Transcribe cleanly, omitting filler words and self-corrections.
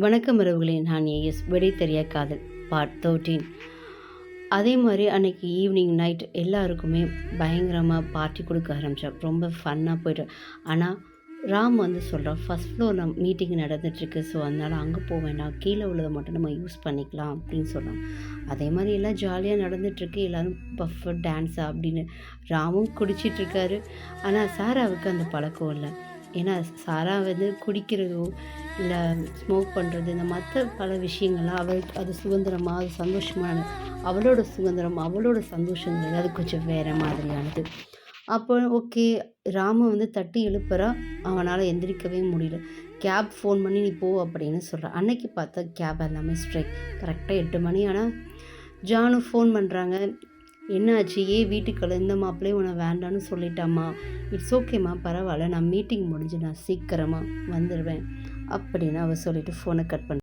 வணக்கம் உறவுகளே, நான் ஏஎஸ். விடை தெரியா காதல் பார்ட் 13. அதே மாதிரி அன்னைக்கு ஈவினிங் நைட் எல்லாருக்குமே பயங்கரமாக பார்ட்டி கொடுக்க ஆரம்பித்தோம். ரொம்ப ஃபன்னாக போய்ட்டு. ஆனால் ராம் வந்து சொல்கிறான், ஃபஸ்ட் ஃப்ளோரில் மீட்டிங் நடந்துகிட்ருக்கு, ஸோ அதனால் அங்கே போக வேண்டாம், கீழே உள்ளதை மட்டும் நம்ம யூஸ் பண்ணிக்கலாம் அப்படின்னு சொல்கிறான். அதே மாதிரி எல்லாம் ஜாலியாக நடந்துகிட்ருக்கு, எல்லோரும் பஃப் டான்ஸா அப்படின்னு. ராமும் குடிச்சிட்ருக்காரு. ஆனால் சாராவுக்கு அந்த பழக்கம் இல்லை. ஏன்னா சாரா வந்து குடிக்கிறதோ இல்லை ஸ்மோக் பண்ணுறது, இந்த மற்ற பல விஷயங்கள்லாம் அவளுக்கு அது சுதந்திரமாக, அது சந்தோஷமான அவளோட சுதந்திரம், அவளோட சந்தோஷங்கிறது அது கொஞ்சம் வேறு மாதிரியானது. அப்போ ஓகே, ராம வந்து தட்டி எழுப்புறா, அவனால் எந்திரிக்கவே முடியல. கேப் ஃபோன் பண்ணி நீ போ அப்படின்னு சொல்கிறான். அன்னைக்கு பார்த்தா கேப் எல்லாமே ஸ்ட்ரைக். கரெக்டாக 8 மணி. ஆனால் ஜானு ஃபோன் பண்ணுறாங்க, என்னாச்சு, ஏன் வீட்டுக்குள்ள இந்த மாப்பிள்ளையும் உன்னை வேண்டான்னு சொல்லிட்டாம்மா, இட்ஸ் ஓகேம்மா, பரவாயில்ல, நான் மீட்டிங் முடிஞ்சு நான் சீக்கிரமாக வந்துடுவேன் அப்படின்னு அவள் சொல்லிவிட்டு ஃபோனை கட் பண்ண